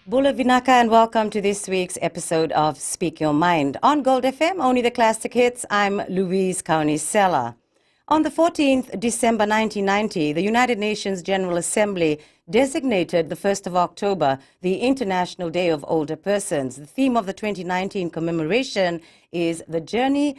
Bula Vinaka and welcome to this week's episode of Speak Your Mind. On Gold FM, only the classic hits, I'm Louise Kaunisela. On the 14th December 1990, the United Nations General Assembly designated the 1st of October the International Day of Older Persons. The theme of the 2019 commemoration is the journey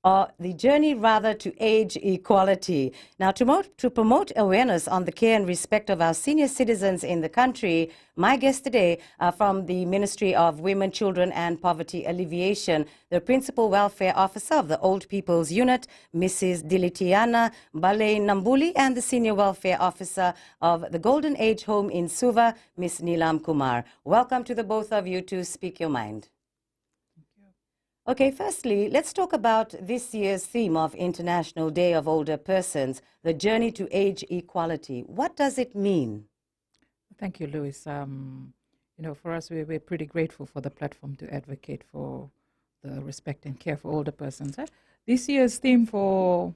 to age equality. Now, to promote awareness on the care and respect of our senior citizens in the country, my guests today are from the Ministry of Women, Children and Poverty Alleviation, the Principal Welfare Officer of the Old People's Unit, Mrs. Dilitiana Balay Nambuli, and the Senior Welfare Officer of the Golden Age Home in Suva, Ms. Neelam Kumar. Welcome to the both of you to Speak Your Mind. Okay, firstly, let's talk about this year's theme of International Day of Older Persons, the journey to age equality. What does it mean? Thank you, Louis. For us, we're pretty grateful for the platform to advocate for the respect and care for older persons. This year's theme for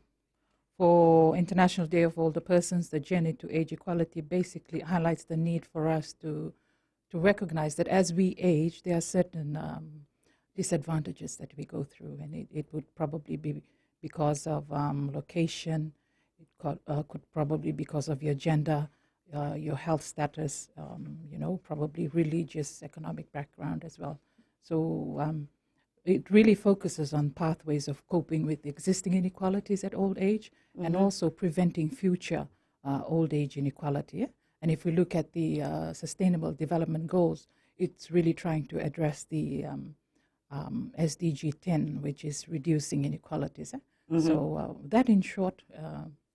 International Day of Older Persons, the journey to age equality, basically highlights the need for us to recognize that as we age, there are certain disadvantages that we go through, and it would probably be because of location, it could probably because of your gender, your health status, probably religious, economic background as well. So it really focuses on pathways of coping with existing inequalities at old age, and also preventing future old age inequality. And if we look at the Sustainable Development Goals, it's really trying to address the SDG 10, which is reducing inequalities. So that, in short,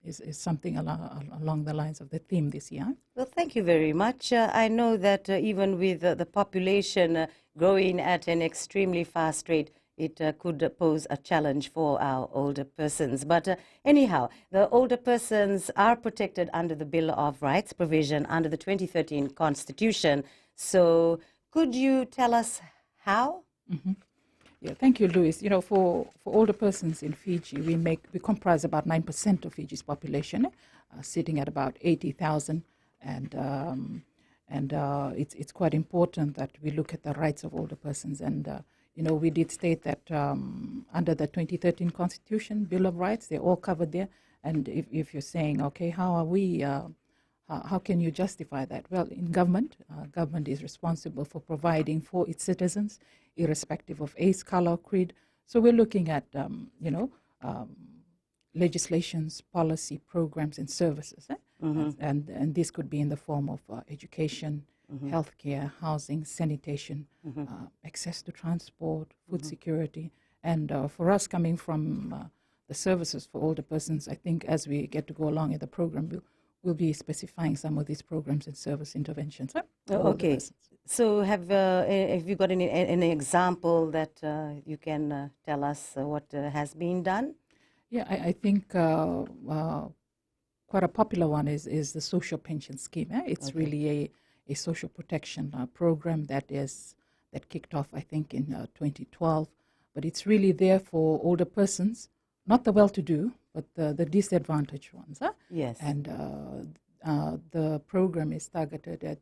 is something along the lines of the theme this year. Well, thank you very much. I know that even with the population growing at an extremely fast rate, it could pose a challenge for our older persons. But anyhow, the older persons are protected under the Bill of Rights provision under the 2013 Constitution. So could you tell us how? Yeah, thank you, Louis. For older persons in Fiji, we comprise about 9% of Fiji's population, sitting at about 80,000, and it's quite important that we look at the rights of older persons. And we did state that under the 2013 Constitution, Bill of Rights, they're all covered there. And if you're saying, okay, how are we? How can you justify that? Well, in government is responsible for providing for its citizens, irrespective of age, color, creed. So we're looking at, legislations, policy, programs, and services. And this could be in the form of education, healthcare, housing, sanitation, access to transport, food security. And for us, coming from the services for older persons, I think as we get to go along in the program, we'll be specifying some of these programs and service interventions. Okay. So have you got any example that you can tell us what has been done? Yeah, I think quite a popular one is the social pension scheme. It's really a social protection program that kicked off, I think, in 2012. But it's really there for older persons, not the well-to-do, but the disadvantaged ones. Yes. And the program is targeted at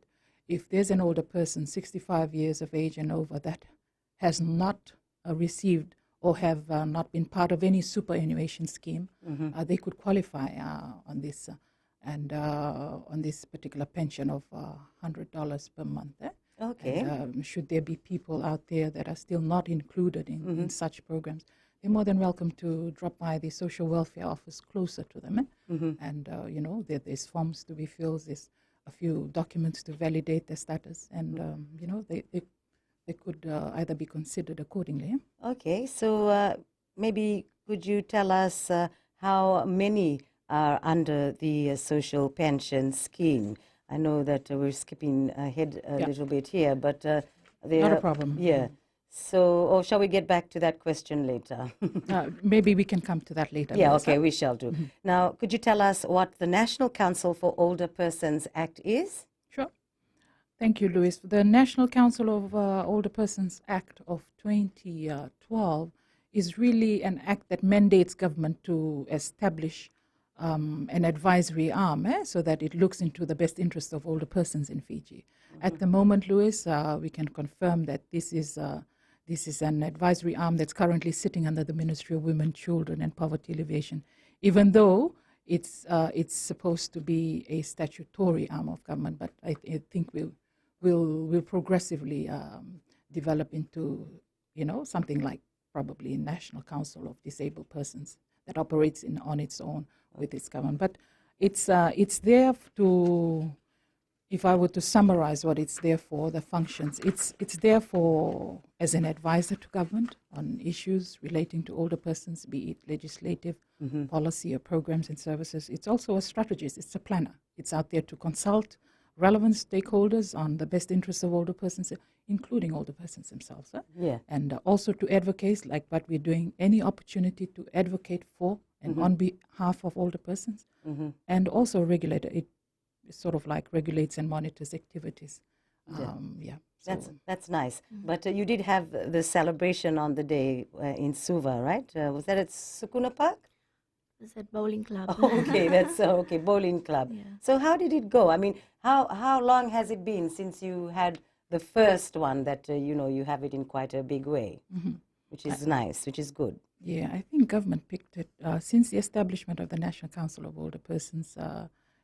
if there's an older person, 65 years of age and over, that has not received or have not been part of any superannuation scheme, they could qualify on this on this particular pension of $100 per month. Okay. And, should there be people out there that are still not included in such programs, they're more than welcome to drop by the social welfare office closer to them. And, there's forms to be filled, there's a few documents to validate their status, and, they could either be considered accordingly. Okay, so maybe could you tell us how many are under the social pension scheme? I know that we're skipping ahead a little bit here, but not a problem. Yeah. So, or shall we get back to that question later? Maybe we can come to that later. Yeah, okay, we shall do. Now, could you tell us what the National Council for Older Persons Act is? Sure. Thank you, Louis. The National Council of Older Persons Act of 2012 is really an act that mandates government to establish an advisory arm, so that it looks into the best interests of older persons in Fiji. At the moment, Louis, we can confirm that this is an advisory arm that's currently sitting under the Ministry of Women, Children and Poverty Alleviation, even though it's supposed to be a statutory arm of government. But I think we'll progressively develop into, something like probably a National Council of Disabled Persons that operates on its own with its government. But it's there to, if I were to summarize what it's there for, the functions, it's there for as an advisor to government on issues relating to older persons, be it legislative, policy or programs and services. It's also a strategist, it's a planner. It's out there to consult relevant stakeholders on the best interests of older persons, including older persons themselves. And also to advocate, like what we're doing, any opportunity to advocate for and on behalf of older persons, and also regulate. It sort of like regulates and monitors activities. That's nice. But you did have the celebration on the day in Suva, right? Was that at Sukuna Park? It's at bowling club. Oh, okay, that's okay, bowling club. Yeah. So how did it go? I mean, how long has it been since you had the first one that, you have it in quite a big way, which is nice, which is good. Yeah, I think government picked it since the establishment of the National Council of Older Persons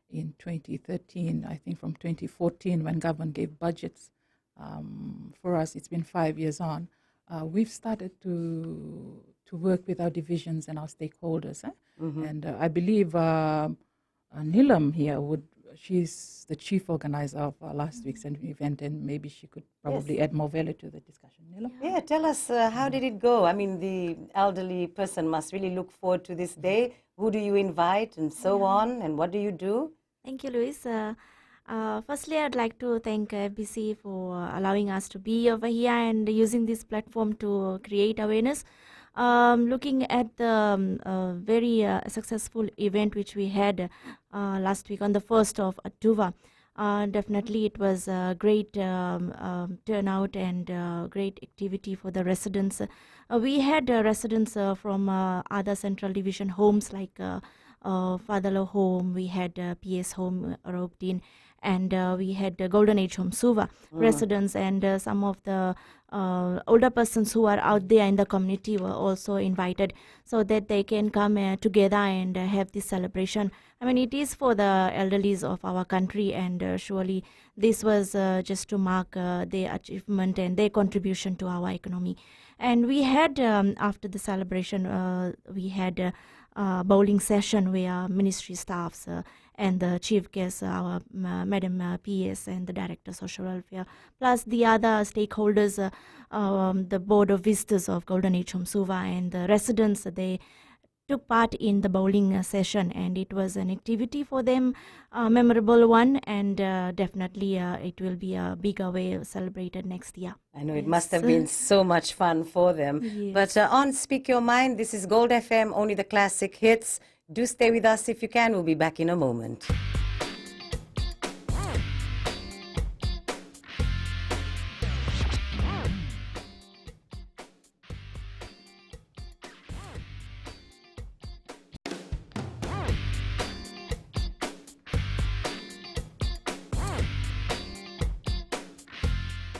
in 2013, I think from 2014 when government gave budgets. For us, it's been 5 years on. We've started to work with our divisions and our stakeholders. And I believe Neelam here she's the chief organizer of last week's event, and maybe she could probably add more value to the discussion. Neelam? Yeah, tell us, how did it go? I mean, the elderly person must really look forward to this day. Who do you invite and so on, and what do you do? Thank you, Luis. Firstly, I'd like to thank FBC for allowing us to be over here and using this platform to create awareness. Looking at the very successful event which we had last week on the 1st of October, definitely it was a great turnout and great activity for the residents. We had residents from other central division homes like Fatherlaw Home, we had PS Home roped in, and we had Golden Age Home Suva residents, and some of the older persons who are out there in the community were also invited so that they can come together and have this celebration. I mean, it is for the elderlies of our country, and surely this was just to mark their achievement and their contribution to our economy. And we had, after the celebration, we had a bowling session where ministry staffs and the chief guest, our Madam PS and the Director Social Welfare, plus the other stakeholders, the Board of Visitors of Golden Age Home Suva and the residents, they took part in the bowling session, and it was an activity for them, a memorable one, and definitely it will be a bigger way celebrated next year. I know it must have been so much fun for them. Yes. But on Speak Your Mind, this is Gold FM, only the classic hits. Do stay with us if you can. We'll be back in a moment.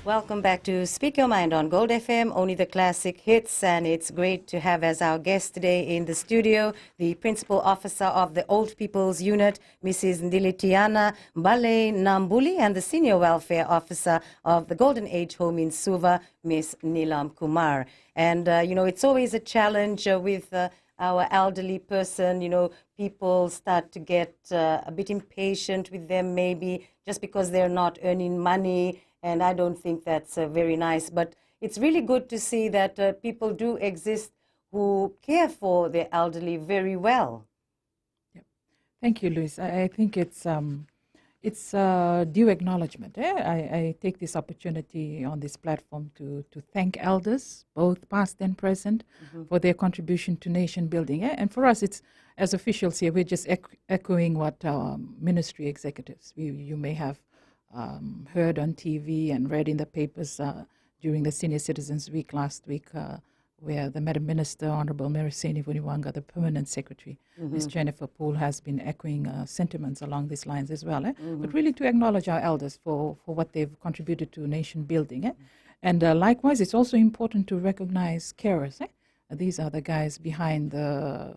Welcome back to Speak Your Mind on Gold FM, only the classic hits, and it's great to have as our guest today in the studio the Principal Officer of the Old People's Unit, Mrs. Ndilitiana Mbale Nambuli, and the Senior Welfare Officer of the Golden Age Home in Suva, Miss Neelam Kumar. And, it's always a challenge with our elderly person. People start to get a bit impatient with them maybe just because they're not earning money. And I don't think that's very nice. But it's really good to see that people do exist who care for the elderly very well. Yep. Thank you, Luis. I think it's due acknowledgement. I take this opportunity on this platform to thank elders, both past and present, for their contribution to nation building. And for us, it's as officials here, we're just echoing what ministry executives you may have heard on TV and read in the papers during the Senior Citizens Week last week, where the Madam Minister, Honorable Mary Seni Vuniwanga, the Permanent Secretary, Ms. Jennifer Poole, has been echoing sentiments along these lines as well. But really to acknowledge our elders for what they've contributed to nation building. And likewise, it's also important to recognize carers. These are the guys behind the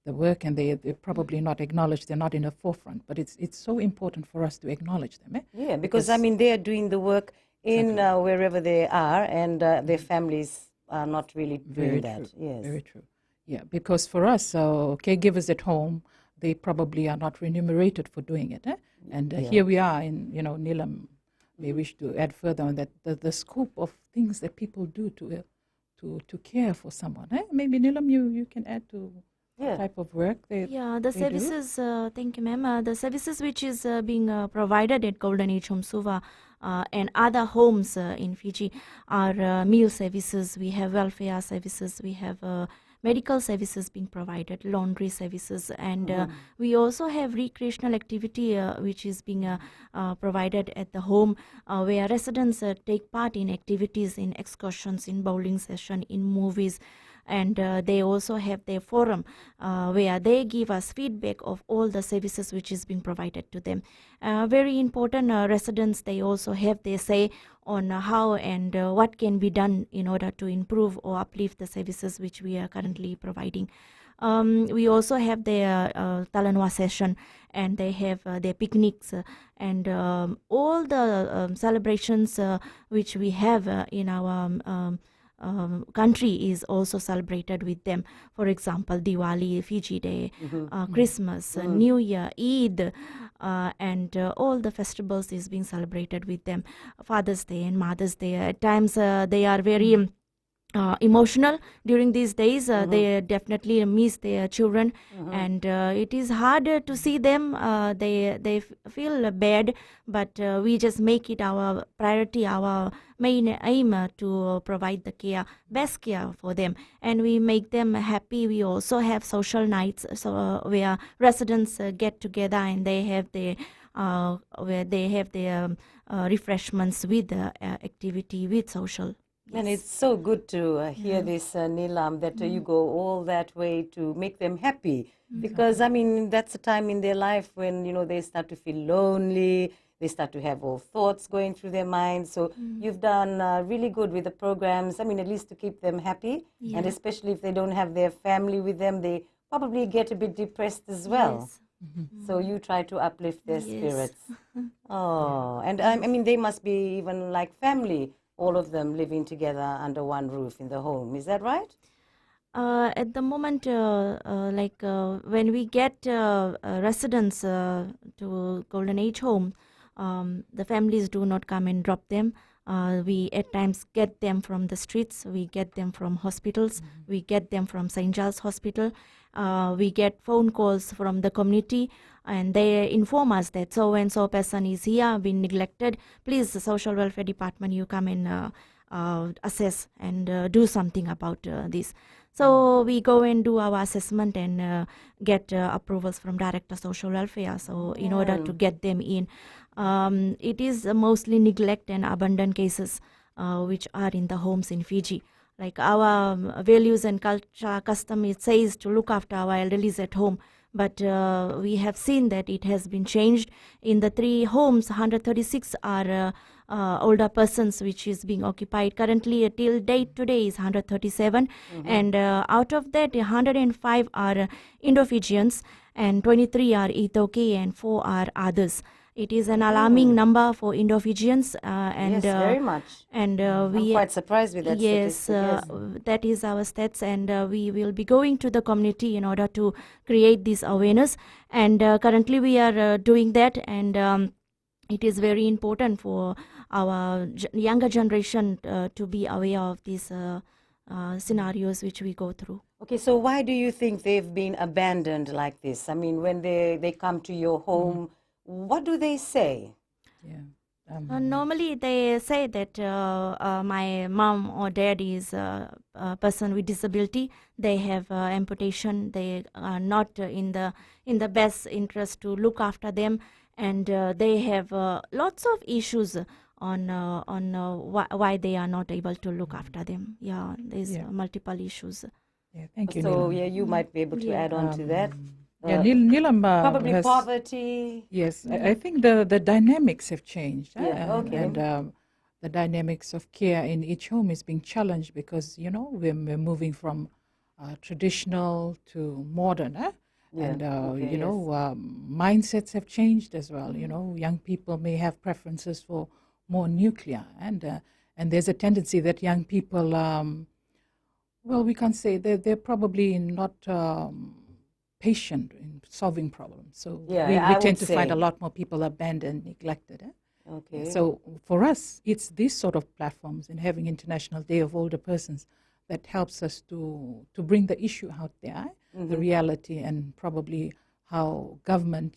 work, and they're probably not acknowledged. They're not in the forefront, but it's so important for us to acknowledge them. Yeah, because I mean, they are doing the work in wherever they are, and their families are not really doing that. True. Yes, Very true. Yeah, because for us, caregivers at home, they probably are not remunerated for doing it. And here we are in, Neelam may wish to add further on that the scope of things that people do to care for someone. Maybe Neelam, you can add to what type of work they the services, thank you ma'am, the services which is being provided at Golden Age Home Suva and other homes in Fiji are meal services, we have welfare services, we have medical services being provided, laundry services, and we also have recreational activity which is being provided at the home where residents take part in activities, in excursions, in bowling session, in movies, and they also have their forum where they give us feedback of all the services which is being provided to them. Very important, residents, they also have their say on how and what can be done in order to improve or uplift the services which we are currently providing. We also have their Talanwa session, and they have their picnics and all the celebrations which we have in our country is also celebrated with them. For example, Diwali, Fiji Day, Christmas, New Year, Eid, and all the festivals is being celebrated with them. Father's Day and Mother's Day. At times they are very emotional during these days. They definitely miss their children, and it is hard to see them. They feel bad, but we just make it our priority, our main aim to provide the care, best care for them, and we make them happy. We also have social nights, so where residents get together and they have their where they have their refreshments with the activity, with social. And it's so good to hear this, Neelam, that you go all that way to make them happy. Because, I mean, that's a time in their life when, they start to feel lonely, they start to have all thoughts going through their minds. So you've done really good with the programs, I mean, at least to keep them happy. And especially if they don't have their family with them, they probably get a bit depressed as well. So you try to uplift their spirits. Oh, and I mean, they must be even like family, all of them living together under one roof in the home. Is that right? At the moment, when we get residents to Golden Age Home, the families do not come and drop them. We at times get them from the streets, we get them from hospitals, we get them from St. Giles Hospital. We get phone calls from the community, and they inform us that so and so person is here, been neglected. Please, the social welfare department, you come and assess and do something about this. So we go and do our assessment and get approvals from Director Social Welfare. So in order to get them in, it is mostly neglect and abandoned cases which are in the homes in Fiji. Like our values and culture, custom, it says to look after our elderlies at home. But we have seen that it has been changed. In the 3 homes, 136 are older persons which is being occupied. Currently, till date today is 137. And out of that, 105 are Indo-Fijians, and 23 are Itoke, and 4 are others. It is an alarming number for Indo-Fijians. Yes, very much. And I'm quite surprised with that statistic. that is our stats, and we will be going to the community in order to create this awareness. And currently we are doing that, and it is very important for our younger generation to be aware of these scenarios which we go through. Okay, so why do you think they've been abandoned like this? I mean, when they come to your home, what do they say? Yeah. Normally they say that my mom or dad is a person with disability. They have amputation. They are not in the best interest to look after them, and they have lots of issues why they are not able to look after them. Yeah, there's multiple issues. Yeah, thank you, So Neelam. yeah, you might be able to Yeah. add on to that. Yeah, Neelam Probably has, poverty. yes, I think the dynamics have changed. Yeah, okay. And the dynamics of care in each home is being challenged because, we're moving from traditional to modern. Yeah, And, okay, yes. mindsets have changed as well. Young people may have preferences for more nuclear. And there's a tendency that young people, well, we can't say they're probably not patient in solving problems. So Yeah, we I tend would to find a say. lot more people abandoned, neglected. Okay. So for us, it's these sort of platforms and having International Day of Older Persons that helps us to bring the issue out there, the reality, and probably how government,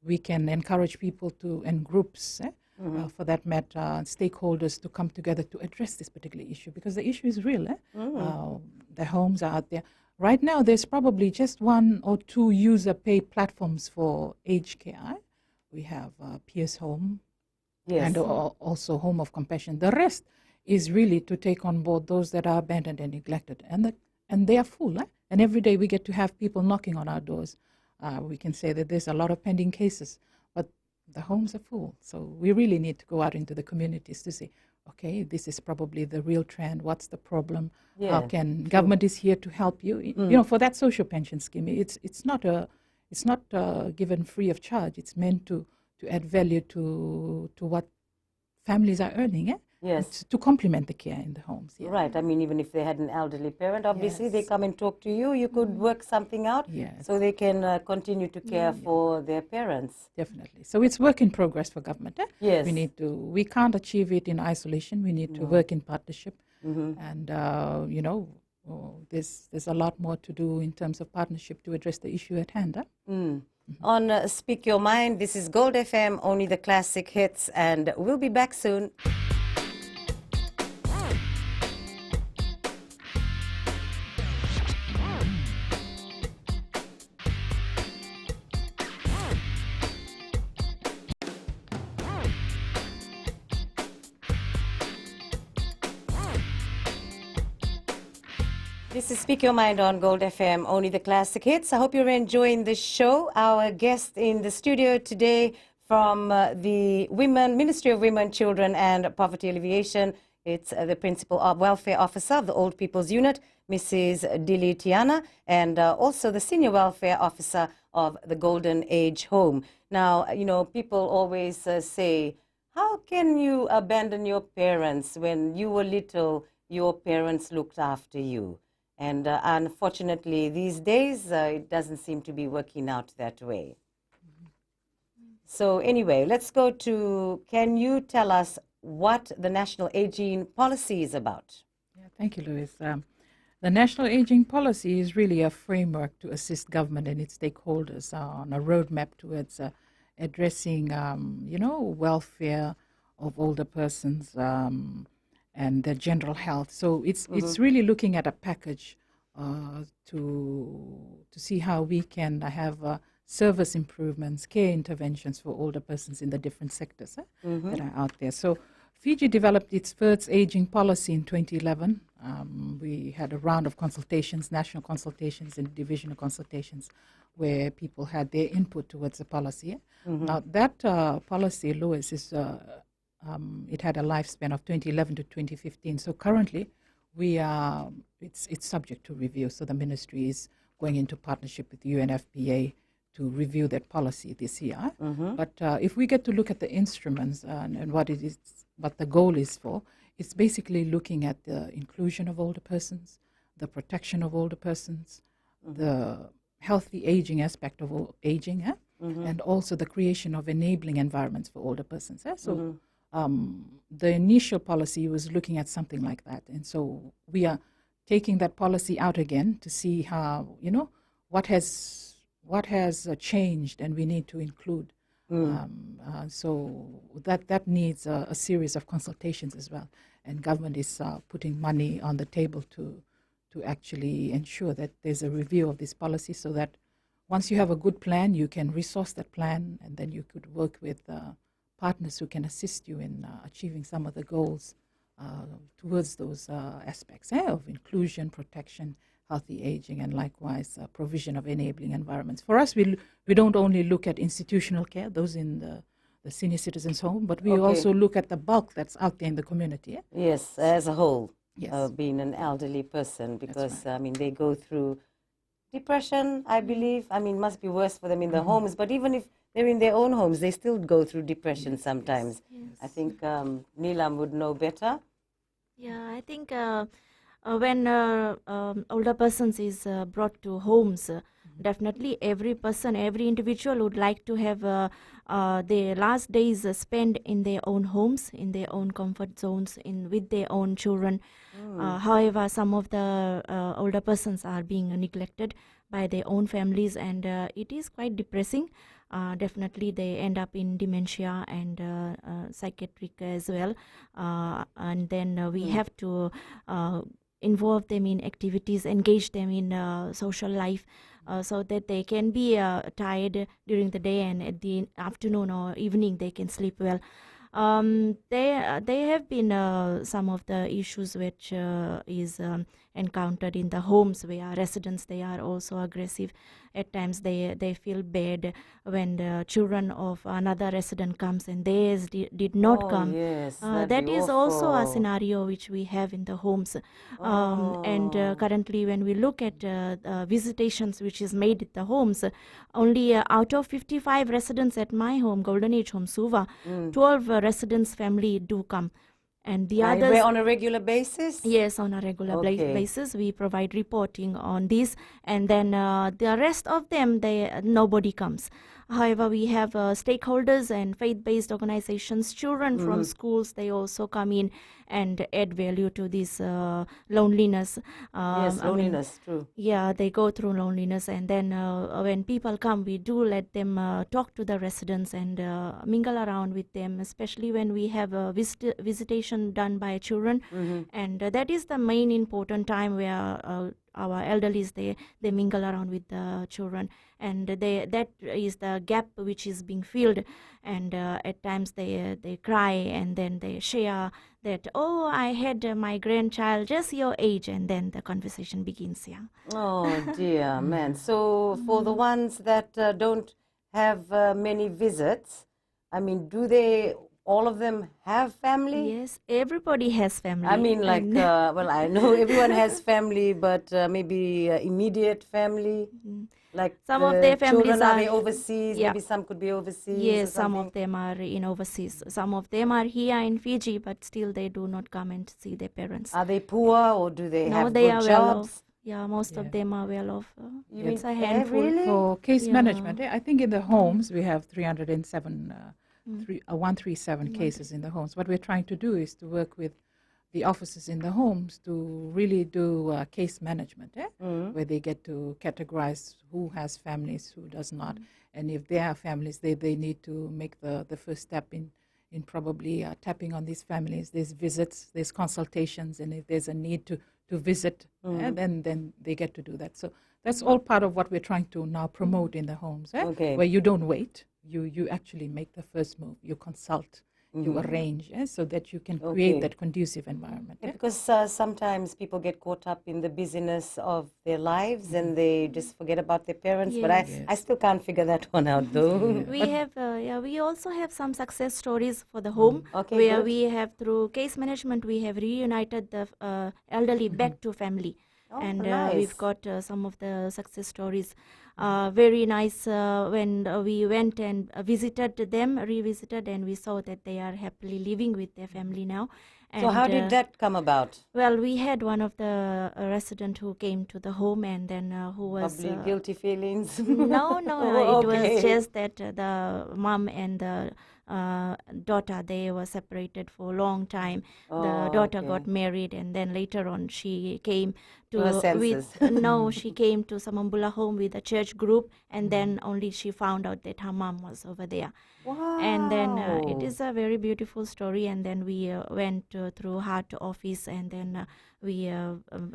we can encourage people to, and groups, for that matter, stakeholders to come together to address this particular issue, because the issue is real. The homes are out there. Right now, there's probably just one or two user pay platforms for aged care. We have Pierce Home, Yes. and also Home of Compassion. The rest is really to take on board those that are abandoned and neglected, and they are full. And every day we get to have people knocking on our doors. We can say that there's a lot of pending cases, but the homes are full. So we really need to go out into the communities to say, okay, this is probably the real trend. What's the problem? How can government is here to help you? For that social pension scheme, it's not given free of charge. It's meant to add value to what families are earning. Yes. To complement the care in the homes. Yeah. Right. I mean, even if they had an elderly parent, obviously they Yes. come and talk to you. You could work something out Yes. so they can continue to care for their parents. Definitely. So it's work in progress for government. Yes. We can't achieve it in isolation. We need to work in partnership. And, there's a lot more to do in terms of partnership to address the issue at hand. On Speak Your Mind, this is Gold FM, only the classic hits, and we'll be back soon. This is Speak Your Mind on Gold FM, only the classic hits. I hope you're enjoying the show. Our guest in the studio today from the Ministry of Women, Children and Poverty Alleviation. It's the Principal Welfare Officer of the Old People's Unit, Mrs. Dili Tiana, and also the Senior Welfare Officer of the Golden Age Home. Now, people always say, how can you abandon your parents? When you were little, your parents looked after you. And unfortunately, these days, it doesn't seem to be working out that way. So anyway, let's go to, can you tell us what the National Aging Policy is about? Yeah, thank you, Louise. The National Aging Policy is really a framework to assist government and its stakeholders on a roadmap towards addressing, welfare of older persons, and their general health. So it's really looking at a package to see how we can have service improvements, care interventions for older persons in the different sectors that are out there. So Fiji developed its first aging policy in 2011. We had a round of consultations, national consultations and divisional consultations, where people had their input towards the policy. Now that policy, Louis, is it had a lifespan of 2011 to 2015. So currently, it's subject to review. So the ministry is going into partnership with UNFPA to review that policy this year. But if we get to look at the instruments and what it is, what the goal is for, it's basically looking at the inclusion of older persons, the protection of older persons, the healthy aging aspect of aging, and also the creation of enabling environments for older persons. So the initial policy was looking at something like that. And so we are taking that policy out again to see how, what has changed and we need to include. So that needs a series of consultations as well. And government is putting money on the table to actually ensure that there's a review of this policy, so that once you have a good plan, you can resource that plan, and then you could work with partners who can assist you in achieving some of the goals towards those aspects of inclusion, protection, healthy aging, and likewise provision of enabling environments. For us, we don't only look at institutional care, those in the senior citizens' home, but we also look at the bulk that's out there in the community. Yes, as a whole, Yes. being an elderly person, because, right. I mean, they go through depression, I believe. I mean, must be worse for them in the homes, but even if they're in their own homes, they still go through depression sometimes. I think Neelam would know better. Yeah, I think when older persons is brought to homes, definitely every person, every individual would like to have their last days spent in their own homes, in their own comfort zones, with their own children. However, some of the older persons are being neglected by their own families, and it is quite depressing. Definitely they end up in dementia and psychiatric as well, and then we have to involve them in activities, engage them in social life, so that they can be tired during the day, and at the afternoon or evening they can sleep well. They have been some of the issues which is encountered in the homes where residents, they are also aggressive. At times they feel bad when the children of another resident comes and theirs did not come. Yes, That is also a awful. scenario which we have in the homes. And Oh. currently when we look at visitations which is made at the homes, only out of 55 residents at my home, Golden Age Home Suva, 12 residents family do come, and the others on a regular basis? Yes, on a regular basis we provide reporting on this, and then the rest of them, nobody comes. However, we have stakeholders and faith-based organizations, children from schools, they also come in and add value to this loneliness. Yes, loneliness, true. Yeah, they go through loneliness, and then when people come, we do let them talk to the residents and mingle around with them, especially when we have a visitation done by children. And that is the main important time where our elderlies, they mingle around with the children, and that is the gap which is being filled. And at times they cry, and then they share that, oh, I had my grandchild just your age, and then the conversation begins. Yeah. Oh dear, man. So for the ones that don't have many visits, I mean, all of them have family? Yes, everybody has family. I mean, like, and well, I know everyone has family, but maybe immediate family, like some of their children, families are they are overseas? yeah. Maybe some could be overseas. Yes, or some of something. them are in overseas. Some of them are here in Fiji, but still they do not come and see their parents. Are they poor, or do they No, have they good are jobs? well off. Yeah, most Yeah. of them are well off. You It's a mean, handful. really? For case Yeah. management, I think in the homes we have 307, 137 cases in the homes. What we're trying to do is to work with the officers in the homes to really do case management, where they get to categorize who has families, who does not, and if they have families, they need to make the first step in probably tapping on these families. There's visits, there's consultations, and if there's a need to visit, then they get to do that. So that's all part of what we're trying to now promote in the homes, Okay. where you don't wait, you actually make the first move, you consult, you arrange, so that you can create Okay. that conducive environment. Yeah, because sometimes people get caught up in the busyness of their lives and they just forget about their parents. But I still can't figure that one out, though. We have, we also have some success stories for the home, Okay, where good. we have, through case management, we have reunited the elderly back to family. Oh, And nice. we've got some of the success stories. Very nice when we went and revisited, and we saw that they are happily living with their family now. So how did that come about? Well, we had one of the resident who came to the home, and then who was Probably guilty feelings? no, Oh, it was okay. just that the mom and the daughter, they were separated for a long time. The daughter okay. got married, and then later on she came To her senses. no, she came to Samambula home with a church group, and then only she found out that her mom was over there. And then it Wow. is a very beautiful story. And then we went through heart office, and then we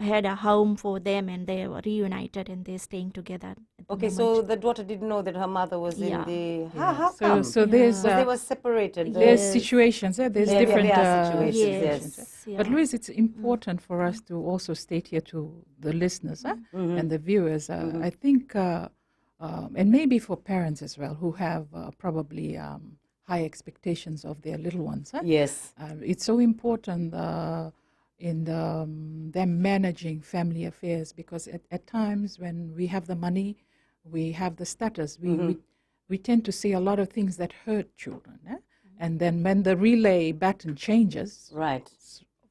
had a home for them, and they were reunited and they're staying together at the Okay, moment. so the daughter didn't know that her mother was in Yeah. the. Yeah. How So come? so there's Because they were separated. there's Yes. situations, there's There- different there are situations, situations. Yes, But yeah. Louis, it's important for us to also state here to the listeners Mm-hmm. and the viewers. I think, and maybe for parents as well, who have probably high expectations of their little ones. Yes. It's so important in them managing family affairs, because at times when we have the money, we have the status, we tend to say a lot of things that hurt children. And then when the relay baton changes Right.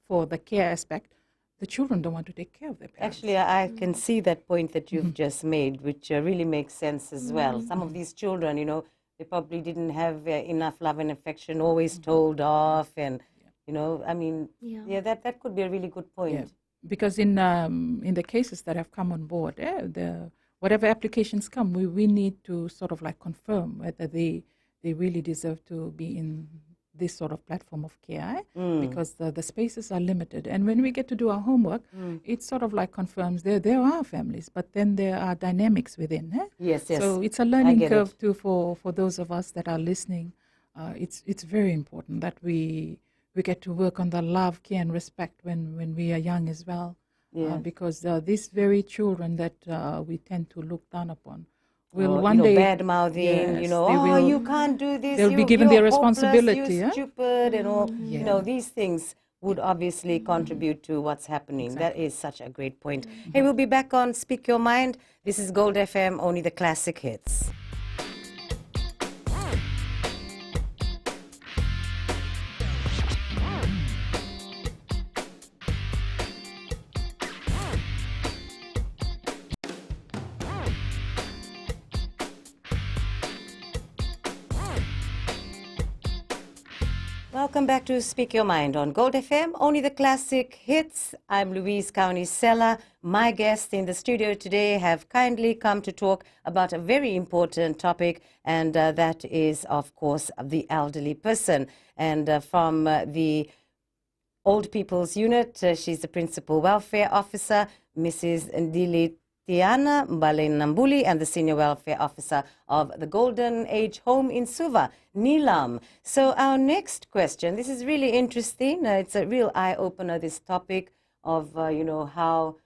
for the care aspect, the children don't want to take care of their parents. Actually, I can see that point that you've just made, which really makes sense as well. Some of these children, they probably didn't have enough love and affection, always told off, and I mean, Yeah. that could be a really good point. Yeah, because in the cases that have come on board, whatever applications come, we need to sort of like confirm whether they really deserve to be in this sort of platform of care, because the spaces are limited. And when we get to do our homework, it sort of like confirms there are families, but then there are dynamics within. Yes, yes. So it's a learning get curve it. too for those of us that are listening. It's very important that we get to work on the love, care, and respect when we are young as well. Yeah. Because these very children that we tend to look down upon will Or, one day bad mouthing, yes, they oh, will- you can't do this. they'll be you, given you're their hopeless, responsibility, You're yeah? stupid, and all. Yeah. These things would obviously contribute to what's happening. That is such a great point. Hey, we'll be back on Speak Your Mind. This is Gold FM, only the classic hits. Welcome back to Speak Your Mind on Gold FM, only the classic hits. I'm Louise Kaunisella. My guests in the studio today have kindly come to talk about a very important topic, and that is, of course, the elderly person. And from the Old People's Unit, she's the Principal Welfare Officer, Mrs. Ndili Tiana Mbalenambuli, and the Senior Welfare Officer of the Golden Age Home in Suva, Neelam. So our next question, this is really interesting. It's a real eye-opener, this topic of, how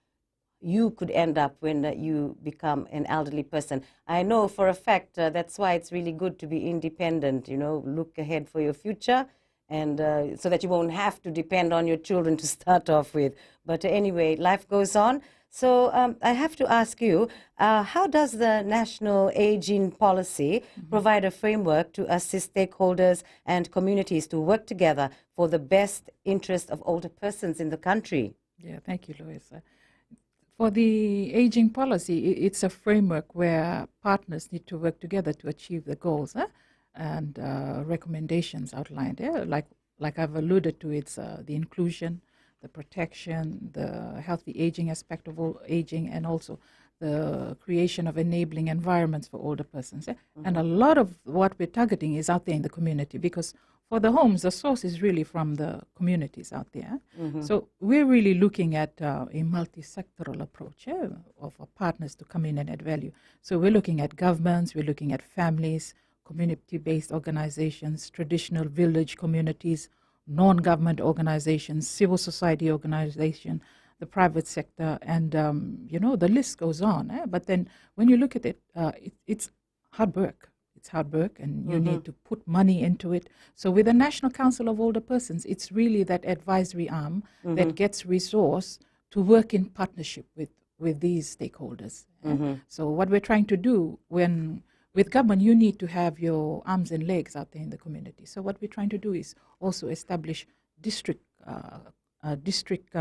you could end up when you become an elderly person. I know for a fact that's why it's really good to be independent, look ahead for your future, and so that you won't have to depend on your children to start off with. But anyway, life goes on. So I have to ask you, how does the National Aging Policy provide a framework to assist stakeholders and communities to work together for the best interest of older persons in the country? Yeah, thank you, Louise. For the aging policy, it's a framework where partners need to work together to achieve the goals and recommendations outlined. Like I've alluded to, it's the inclusion, the protection, the healthy aging aspect of aging, and also the creation of enabling environments for older persons. And a lot of what we're targeting is out there in the community, because for the homes, the source is really from the communities out there. So we're really looking at a multi-sectoral approach of partners to come in and add value. So we're looking at governments, we're looking at families, community-based organizations, traditional village communities, non-government organizations, civil society organization, the private sector, and the list goes on. But then when you look at it, it's hard work. It's hard work, and you need to put money into it. So with the National Council of Older Persons, it's really that advisory arm that gets resource to work in partnership with these stakeholders. So what we're trying to do with government, you need to have your arms and legs out there in the community. So what we're trying to do is also establish district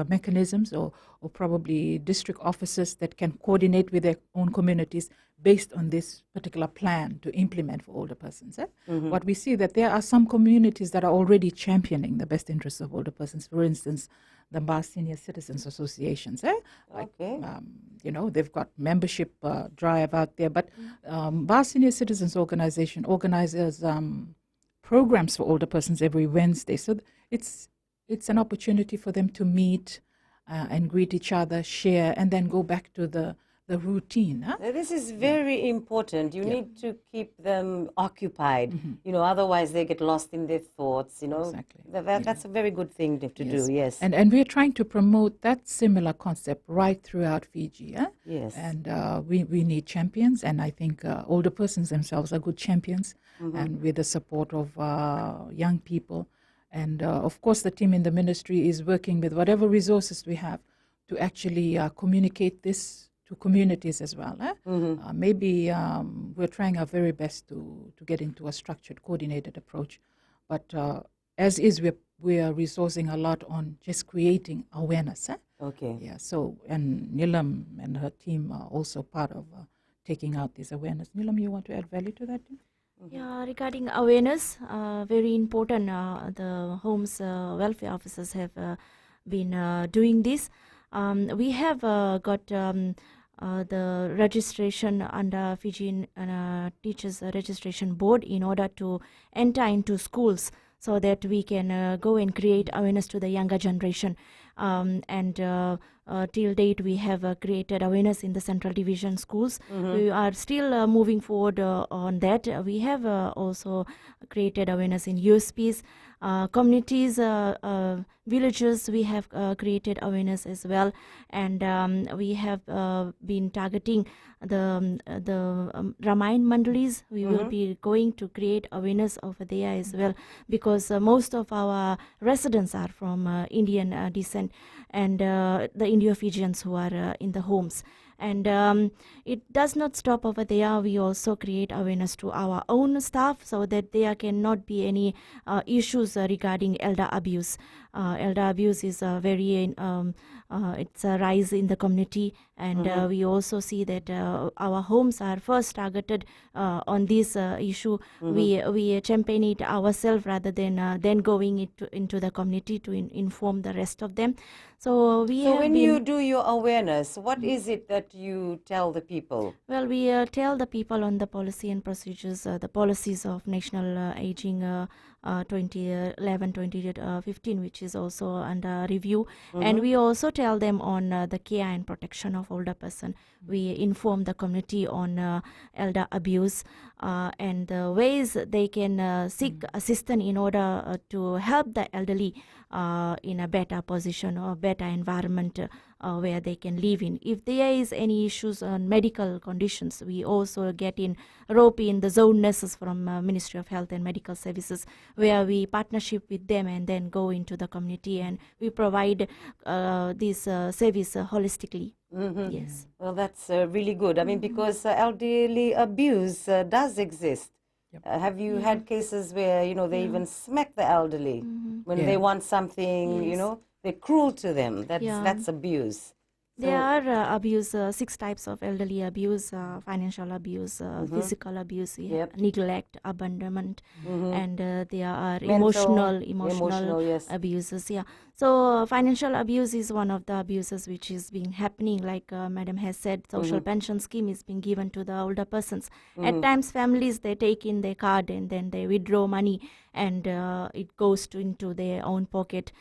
mechanisms or probably district officers that can coordinate with their own communities based on this particular plan to implement for older persons. What we see that there are some communities that are already championing the best interests of older persons. For instance, the Bar Senior Citizens Associations. Okay. They've got membership drive out there, but Bar Senior Citizens Organization organizes programs for older persons every Wednesday. So it's an opportunity for them to meet and greet each other, share, and then go back to the routine. Huh? This is very important. You need to keep them occupied, otherwise they get lost in their thoughts, Exactly. That's a very good thing to do, yes. And we're trying to promote that similar concept right throughout Fiji. Yes. And we need champions, and I think older persons themselves are good champions, and with the support of young people. And of course, the team in the ministry is working with whatever resources we have to actually communicate this to communities as well. Maybe we're trying our very best to get into a structured, coordinated approach. But as is, we are resourcing a lot on just creating awareness. Okay. Yeah. So, and Neelam and her team are also part of taking out this awareness. Neelam, you want to add value to that? Yeah, regarding awareness, very important. The home's welfare officers have been doing this. We have got the registration under Fijian Teachers Registration Board in order to enter into schools, so that we can go and create awareness to the younger generation. Till date, we have created awareness in the Central Division schools. We are still moving forward on that. We have also created awareness in USPs, communities, villages. We have created awareness as well, and we have been targeting the Ramayan Mandalis. We will be going to create awareness over there as well, because most of our residents are from Indian descent, and the Indo-Fijians who are in the homes. And it does not stop over there. We also create awareness to our own staff, so that there cannot be any issues regarding elder abuse. Elder abuse is it's a rise in the community, and we also see that our homes are first targeted on this issue. We campaign it ourselves rather than going into the community to inform the rest of them. So when you do your awareness, what is it that you tell the people? Well, we tell the people on the policy and procedures, the policies of National Aging 2011-2015, which is also under review. And we also tell them on the care and protection of older person. We inform the community on elder abuse and the ways they can seek assistance in order to help the elderly in a better position or better environment where they can live in. If there is any issues on medical conditions, we also get in rope in the zone nurses from Ministry of Health and Medical Services, where we partnership with them and then go into the community, and we provide this service holistically. Yes. Well, that's really good. I mean, because elderly abuse does exist. Have you had cases where, they even smack the elderly when they want something, they're cruel to them. That's abuse. There are abuse, 6 types of elderly abuse: financial abuse, physical abuse, neglect, abandonment, and there are emotional yes. abuses. Yeah. So financial abuse is one of the abuses which is being happening. Like Madam has said, social pension scheme is being given to the older persons. At times, families, they take in their card and then they withdraw money, and it goes into their own pocket.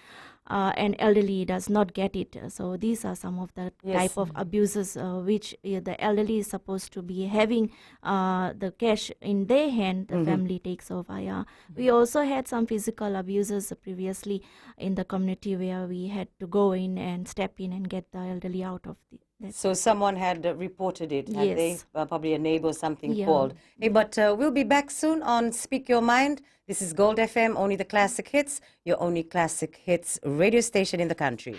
And elderly does not get it. So these are some of the type of abuses which the elderly is supposed to be having the cash in their hand. The family takes over. Yeah. We also had some physical abuses previously in the community, where we had to go in and step in and get the elderly out of the. So someone had reported it, had Yes. they? Probably a neighbor or something called. Hey, but we'll be back soon on Speak Your Mind. This is Gold FM, only the classic hits, your only classic hits radio station in the country.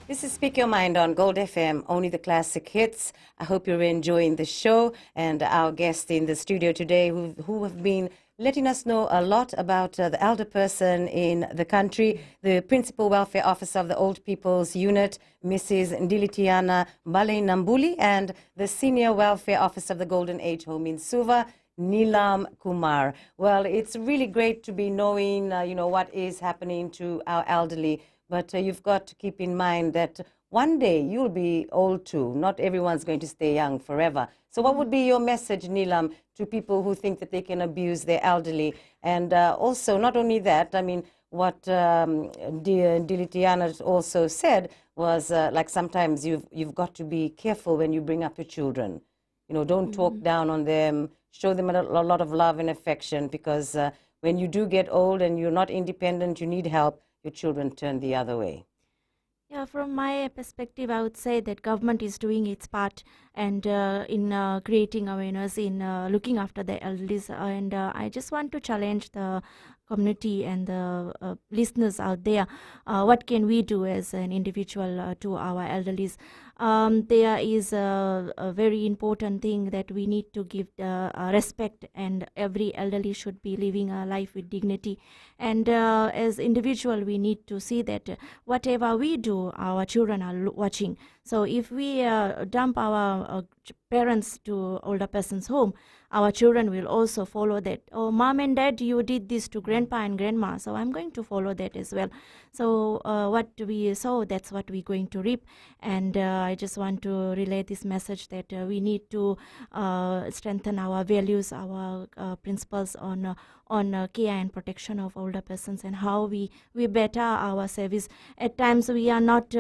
This is Speak Your Mind on Gold FM, only the classic hits. I hope you're enjoying the show, and our guests in the studio today who have been letting us know a lot about the elder person in the country, the Principal Welfare Officer of the Old People's Unit, Mrs. Ndilitiana Mbale Nambuli, and the Senior Welfare Officer of the Golden Age Home in Suva, Neelam Kumar. Well, it's really great to be knowing, what is happening to our elderly, but you've got to keep in mind that one day you'll be old too. Not everyone's going to stay young forever. So what would be your message, Neelam, to people who think that they can abuse their elderly? And also, not only that, I mean, what Dilitiana also said was like sometimes you've got to be careful when you bring up your children. Don't talk down on them. Show them a lot of love and affection, because when you do get old and you're not independent, you need help, your children turn the other way. Yeah, from my perspective, I would say that government is doing its part and in creating awareness, in looking after the elderly. And I just want to challenge the community and the listeners out there. What can we do as an individual to our elderly? There is a very important thing that we need to give respect, and every elderly should be living a life with dignity. And as individual, we need to see that whatever we do, our children are watching. So if we dump our parents to older person's home, our children will also follow that. Oh, mom and dad, you did this to grandpa and grandma, so I'm going to follow that as well. So what we sow, that's what we're going to reap. And I just want to relay this message that we need to strengthen our values, our principles on care and protection of older persons, and how we better our service. At times we are not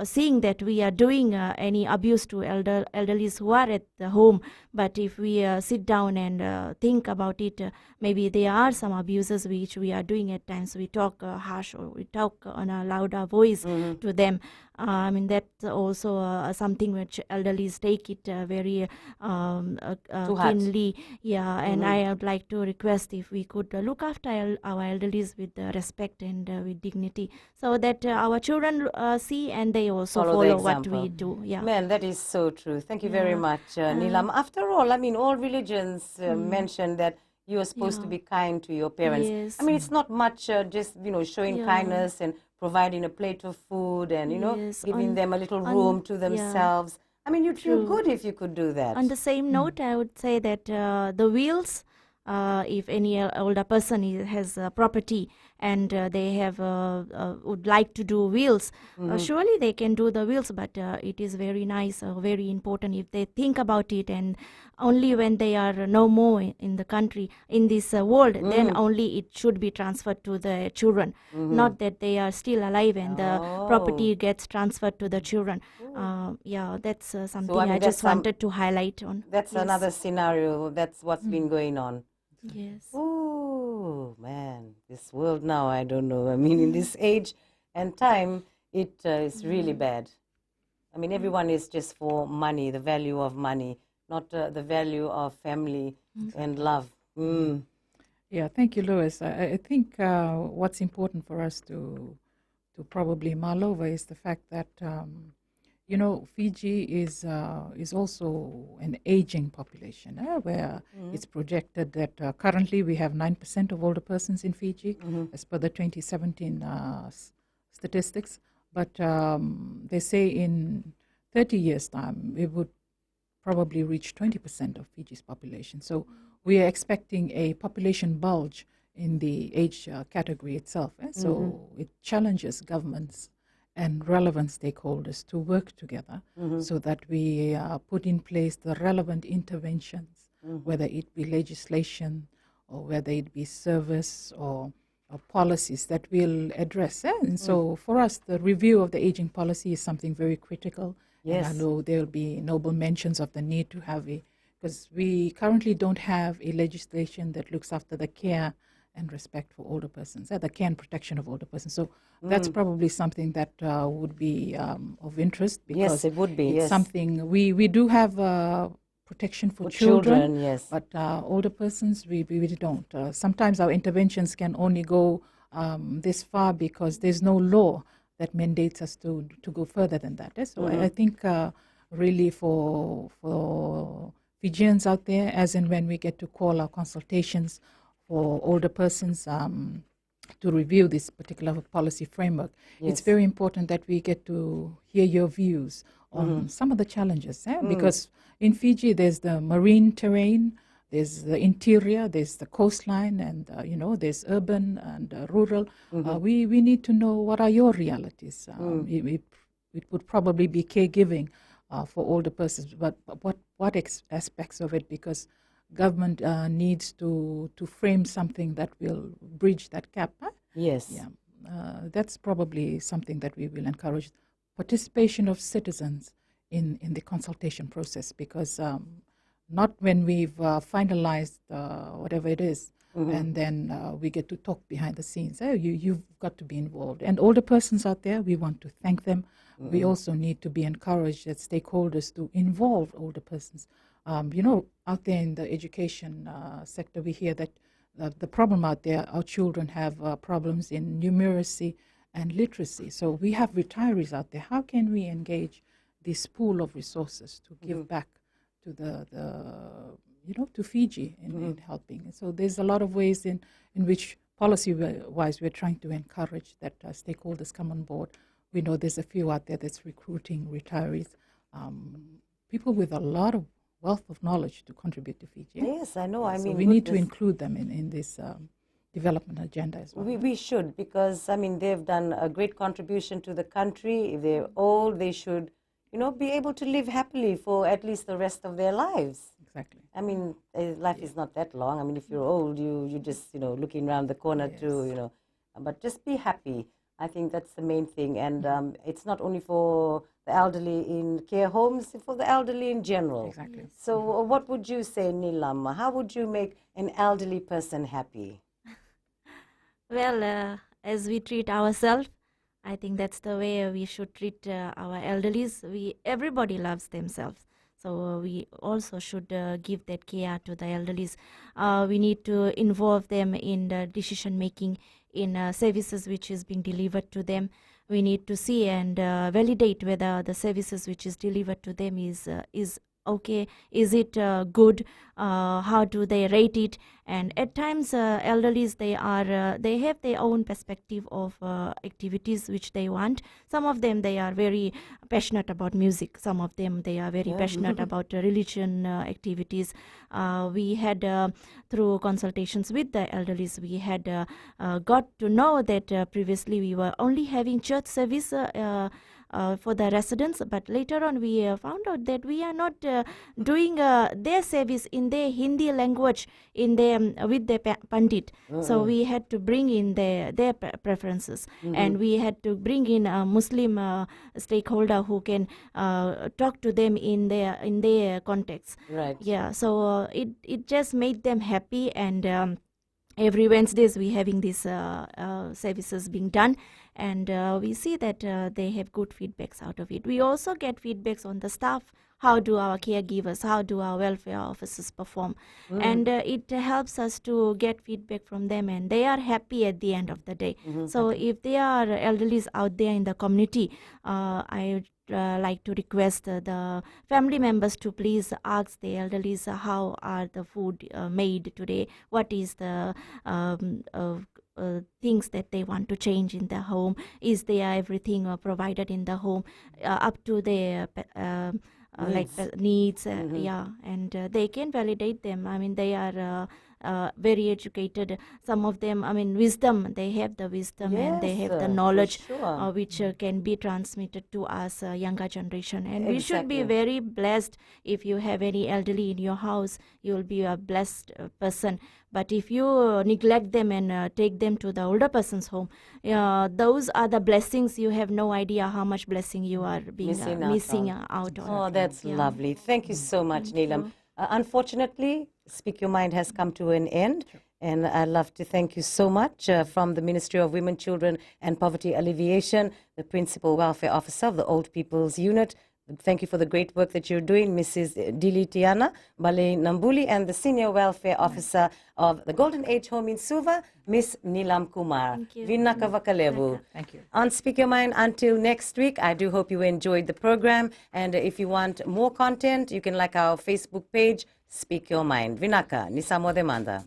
seeing that we are doing any abuse to elderlies who are at the home, but if we sit down and think about it, maybe there are some abuses which we are doing at times. We talk harsh, or we talk on a louder voice to them. I mean, that's also something which elderlies take it very keenly. Yeah, and I would like to request if we could look after our elderlies with respect and with dignity, so that our children see and they also follow what we do. Yeah. Man, that is so true. Thank you very much, Neelam. After all, I mean, all religions mention that you are supposed to be kind to your parents. Yes. I mean, it's not much just, showing kindness and providing a plate of food and, giving them a little room to themselves. I mean, you'd feel good if you could do that. On the same note, I would say that the wheels, if any older person has property and they have would like to do wheels, surely they can do the wheels, but it is very nice, very important if they think about it, and only when they are no more in the country, in this world, then only it should be transferred to the children, not that they are still alive and the property gets transferred to the children. Yeah, that's something So, I mean, I just that's wanted to highlight on. That's another scenario. That's what's been going on. Yes. Oh, man, this world now, I don't know. I mean, in this age and time, it is really bad. I mean, everyone is just for money, the value of money, not the value of family and love. Yeah, thank you, Louis. I think what's important for us to probably mull over is the fact that Fiji is also an aging population, where it's projected that currently we have 9% of older persons in Fiji, as per the 2017 statistics. But they say in 30 years' time, we would probably reach 20% of Fiji's population. So we are expecting a population bulge in the age category itself. So it challenges governments and relevant stakeholders to work together so that we put in place the relevant interventions, whether it be legislation or whether it be service or policies that will address. And so for us, the review of the aging policy is something very critical. Yes. And I know there will be noble mentions of the need to have because we currently don't have a legislation that looks after the care and respect for older persons, the care and protection of older persons. So that's probably something that would be of interest, because Yes, it would be. it's Yes. something we do have protection for children, yes. but older persons we really don't. Sometimes our interventions can only go this far because there's no law that mandates us to go further than that. So I think really for Fijians out there, as and when we get to call our consultations for older persons to review this particular policy framework, it's very important that we get to hear your views on some of the challenges. Because in Fiji, there's the marine terrain, there's the interior, there's the coastline, and there's urban and rural. We need to know what are your realities. It would probably be caregiving for older persons, but what aspects of it? Because government needs to frame something that will bridge that gap. Yes. Yeah, that's probably something that we will encourage. Participation of citizens in the consultation process, because not when we've finalized whatever it is, and then we get to talk behind the scenes. You've got to be involved. And older persons out there, we want to thank them. We also need to be encouraged as stakeholders to involve older persons. Out there in the education sector, we hear that the problem out there, our children have problems in numeracy and literacy. So we have retirees out there. How can we engage this pool of resources to give back to to Fiji in helping? And so there's a lot of ways in which policy-wise we're trying to encourage that stakeholders come on board. We know there's a few out there that's recruiting retirees, people with a lot of wealth of knowledge to contribute to Fiji. Yes, I know. So we need to include them in this development agenda as well. We should, because they've done a great contribution to the country. If they're old, they should be able to live happily for at least the rest of their lives. Exactly. Life is not that long. If you're old, you just looking around the corner too, but just be happy. I think that's the main thing, and it's not only for the elderly in care homes, it's for the elderly in general. Exactly. So what would you say, Neelam? How would you make an elderly person happy? Well, as we treat ourselves, I think that's the way we should treat our elderlies. Everybody loves themselves. So we also should give that care to the elderlies. We need to involve them in the decision making in services which is being delivered to them. We need to see and validate whether the services which is delivered to them is okay, is it good, how do they rate it? And at times elderlies, they have their own perspective of activities which they want. Some of them, they are very passionate about music. Some of them, they are very passionate about religion activities. We had through consultations with the elderlies, we had got to know that previously we were only having church service for the residents, but later on we found out that we are not doing their service in their Hindi language in their with their pandit. So we had to bring in their preferences, and we had to bring in a Muslim stakeholder who can talk to them in their context. Right. Yeah. So it just made them happy, and every Wednesdays we having these services being done, and we see that they have good feedbacks out of it. We also get feedbacks on the staff. How do our caregivers, how do our welfare officers perform? And it helps us to get feedback from them, and they are happy at the end of the day. So if there are elderlies out there in the community, I like to request the family members to please ask the elderlies how are the food made today, what is the things that they want to change in the home, is there everything provided in the home up to their needs. And they can validate them. They are very educated. Some of them, wisdom, they have the wisdom, and they have the knowledge which can be transmitted to us, younger generation. And we should be very blessed. If you have any elderly in your house, you will be a blessed person. But if you neglect them and take them to the older person's home, those are the blessings. You have no idea how much blessing you are missing out on. Oh, that's lovely. Thank you so much, Neelam. Unfortunately, Speak Your Mind has come to an end. And I'd love to thank you so much from the Ministry of Women, Children and Poverty Alleviation, the Principal Welfare Officer of the Old People's Unit, Thank you for the great work that you're doing, Mrs. Dilitiana Bale Nambuli, and the Senior Welfare Officer of the Golden Age Home in Suva, Miss Neelam Kumar. Thank you. Vinaka Vakalevu. Thank you. On Speak Your Mind, until next week, I do hope you enjoyed the program. And if you want more content, you can like our Facebook page, Speak Your Mind. Vinaka, Nisamo Demanda.